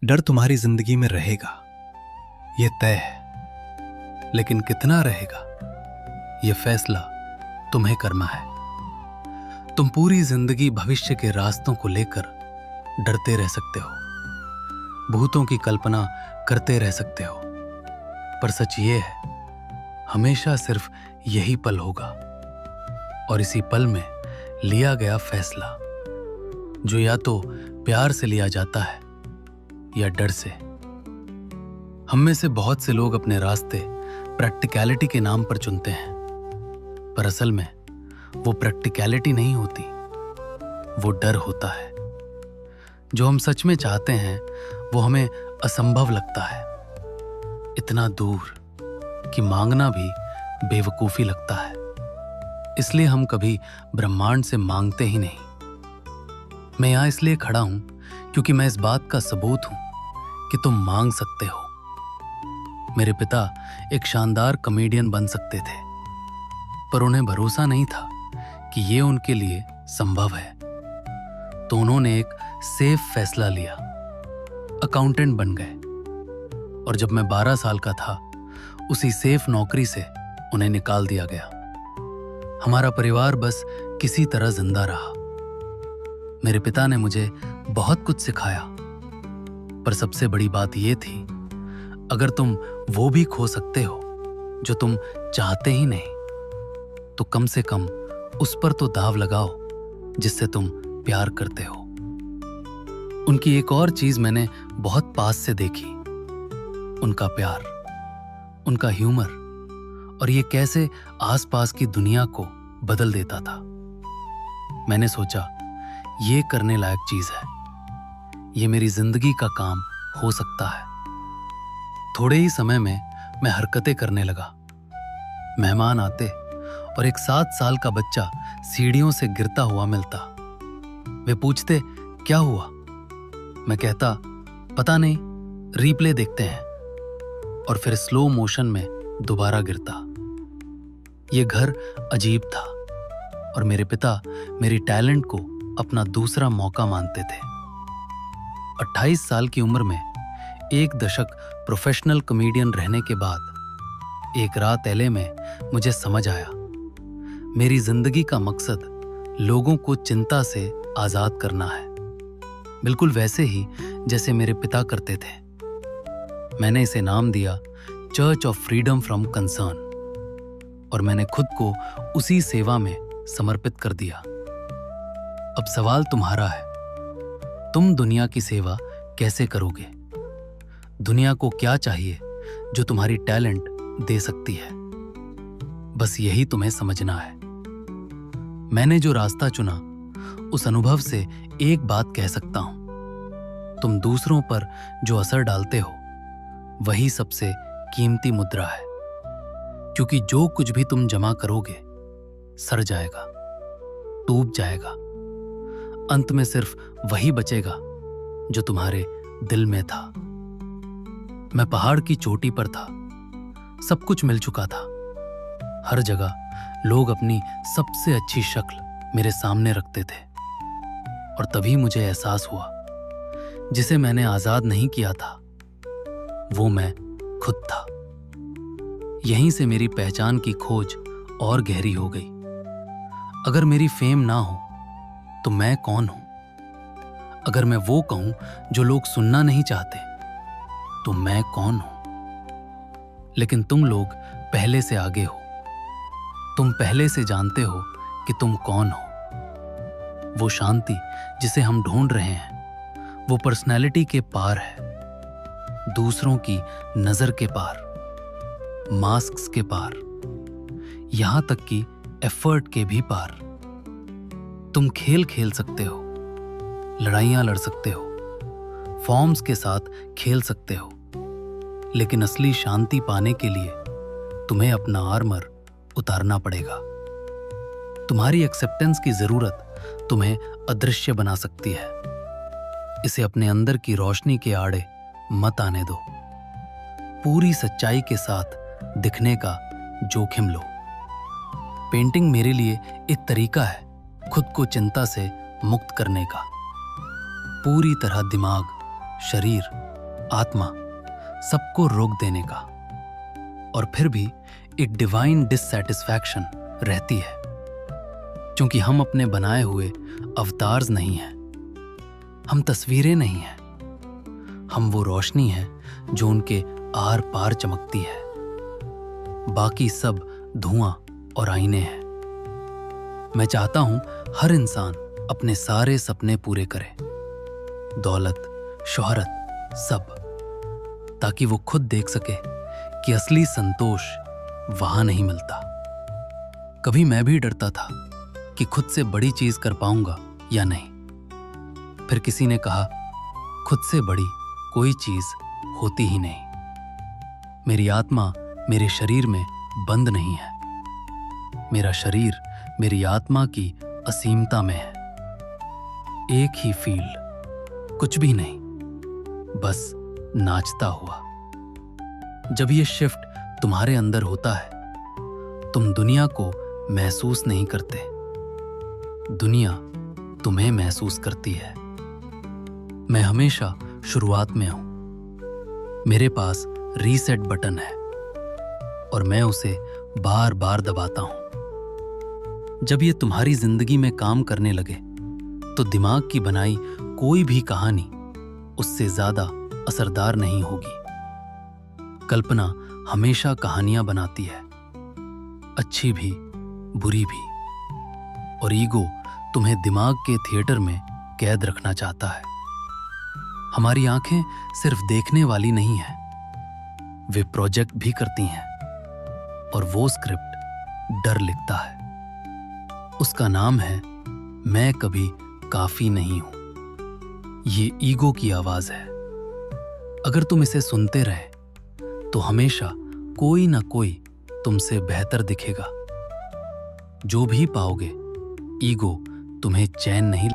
डर तुम्हारी जिंदगी में रहेगा, यह तय है, लेकिन कितना रहेगा यह फैसला तुम्हें करना है। तुम पूरी जिंदगी भविष्य के रास्तों को लेकर डरते रह सकते हो, भूतों की कल्पना करते रह सकते हो, पर सच ये है हमेशा सिर्फ यही पल होगा और इसी पल में लिया गया फैसला, जो या तो प्यार से लिया जाता है या डर से। हम में से बहुत से लोग अपने रास्ते प्रैक्टिकलिटी के नाम पर चुनते हैं, पर असल में वो प्रैक्टिकलिटी नहीं होती, वो डर होता है। जो हम सच में चाहते हैं वो हमें असंभव लगता है, इतना दूर कि मांगना भी बेवकूफी लगता है। इसलिए हम कभी ब्रह्मांड से मांगते ही नहीं। मैं यहां इसलिए खड़ा हूं क्योंकि मैं इस बात का सबूत हूं कि तुम मांग सकते हो। मेरे पिता एक शानदार कॉमेडियन बन सकते थे, पर उन्हें भरोसा नहीं था कि ये उनके लिए संभव है। तो उन्होंने एक सेफ फैसला लिया, अकाउंटेंट बन गए। और जब मैं 12 साल का था, उसी सेफ नौकरी से उन्हें निकाल दिया गया। हमारा परिवार बस किसी तरह जिंदा रहा। मेरे पिता ने मुझे बहुत कुछ सिखाया, पर सबसे बड़ी बात यह थी, अगर तुम वो भी खो सकते हो जो तुम चाहते ही नहीं, तो कम से कम उस पर तो दाव लगाओ जिससे तुम प्यार करते हो। उनकी एक और चीज मैंने बहुत पास से देखी, उनका प्यार, उनका ह्यूमर, और ये कैसे आसपास की दुनिया को बदल देता था। मैंने सोचा ये करने लायक चीज है, ये मेरी जिंदगी का काम हो सकता है। थोड़े ही समय में मैं हरकतें करने लगा। मेहमान आते और एक 7 साल का बच्चा सीढ़ियों से गिरता हुआ मिलता। वे पूछते क्या हुआ? मैं कहता पता नहीं, रिप्ले देखते हैं, और फिर स्लो मोशन में दोबारा गिरता। ये घर अजीब था और मेरे पिता मेरी टैलेंट को अपना दूसरा मौका मानते थे। 28 साल की उम्र में 1 दशक प्रोफेशनल कॉमेडियन रहने के बाद एक रात एले में मुझे समझ आया, मेरी जिंदगी का मकसद लोगों को चिंता से आजाद करना है, बिल्कुल वैसे ही जैसे मेरे पिता करते थे। मैंने इसे नाम दिया church of freedom from concern, और मैंने खुद को उसी सेवा में समर्पित कर दिया। अब सवाल तुम्हारा है, तुम दुनिया की सेवा कैसे करोगे? दुनिया को क्या चाहिए जो तुम्हारी टैलेंट दे सकती है? बस यही तुम्हें समझना है। मैंने जो रास्ता चुना, उस अनुभव से एक बात कह सकता हूं, तुम दूसरों पर जो असर डालते हो वही सबसे कीमती मुद्रा है, क्योंकि जो कुछ भी तुम जमा करोगे सड़ जाएगा, टूट जाएगा। अंत में सिर्फ वही बचेगा जो तुम्हारे दिल में था। मैं पहाड़ की चोटी पर था, सब कुछ मिल चुका था। हर जगह लोग अपनी सबसे अच्छी शक्ल मेरे सामने रखते थे, और तभी मुझे एहसास हुआ, जिसे मैंने आजाद नहीं किया था वो मैं खुद था। यहीं से मेरी पहचान की खोज और गहरी हो गई। अगर मेरी फेम ना हो तो मैं कौन हूं? अगर मैं वो कहूं जो लोग सुनना नहीं चाहते, तो मैं कौन हूं? लेकिन तुम लोग पहले से आगे हो, तुम पहले से जानते हो कि तुम कौन हो। वो शांति जिसे हम ढूंढ रहे हैं, वो पर्सनैलिटी के पार है, दूसरों की नजर के पार, मास्क्स के पार, यहां तक कि एफर्ट के भी पार। तुम खेल खेल सकते हो, लड़ाइयां लड़ सकते हो, फॉर्म्स के साथ खेल सकते हो, लेकिन असली शांति पाने के लिए तुम्हें अपना आर्मर उतारना पड़ेगा। तुम्हारी एक्सेप्टेंस की जरूरत तुम्हें अदृश्य बना सकती है। इसे अपने अंदर की रोशनी के आड़े मत आने दो। पूरी सच्चाई के साथ दिखने का जोखिम लो। पेंटिंग मेरे लिए एक तरीका है खुद को चिंता से मुक्त करने का। पूरी तरह दिमाग शरीर, आत्मा सबको रोक देने का। और फिर भी एक डिवाइन डिससैटिस्फैक्शन रहती है, क्योंकि हम अपने बनाए हुए अवतार्स नहीं हैं, हम तस्वीरें नहीं हैं, हम वो रोशनी हैं जो उनके आर पार चमकती है। बाकी सब धुआं और आईने हैं। मैं चाहता हूं हर इंसान अपने सारे सपने पूरे करे, दौलत, शोहरत, सब, ताकि वो खुद देख सके कि असली संतोष वहां नहीं मिलता। कभी मैं भी डरता था कि खुद से बड़ी चीज कर पाऊंगा या नहीं। फिर किसी ने कहा, खुद से बड़ी कोई चीज होती ही नहीं। मेरी आत्मा मेरे शरीर में बंद नहीं है। मेरा शरीर मेरी आत्मा की असीमता में है। एक ही फील्ड, कुछ भी नहीं, बस नाचता हुआ। जब ये शिफ्ट तुम्हारे अंदर होता है, तुम दुनिया को महसूस नहीं करते, दुनिया तुम्हें महसूस करती है। मैं हमेशा शुरुआत में हूं। मेरे पास रीसेट बटन है और मैं उसे बार बार दबाता हूं। जब ये तुम्हारी जिंदगी में काम करने लगे तो दिमाग की बनाई कोई भी कहानी उससे ज्यादा असरदार नहीं होगी। कल्पना हमेशा कहानियां बनाती है, अच्छी भी, बुरी भी, और ईगो तुम्हें दिमाग के थिएटर में कैद रखना चाहता है। हमारी आंखें सिर्फ देखने वाली नहीं हैं, वे प्रोजेक्ट भी करती हैं, और वो स्क्रिप्ट डर लिखता है। उसका नाम है मैं कभी काफी नहीं हूं। ये ईगो की आवाज है। अगर तुम इसे सुनते रहे तो हमेशा कोई ना कोई तुमसे बेहतर दिखेगा। जो भी पाओगे, ईगो तुम्हें चैन नहीं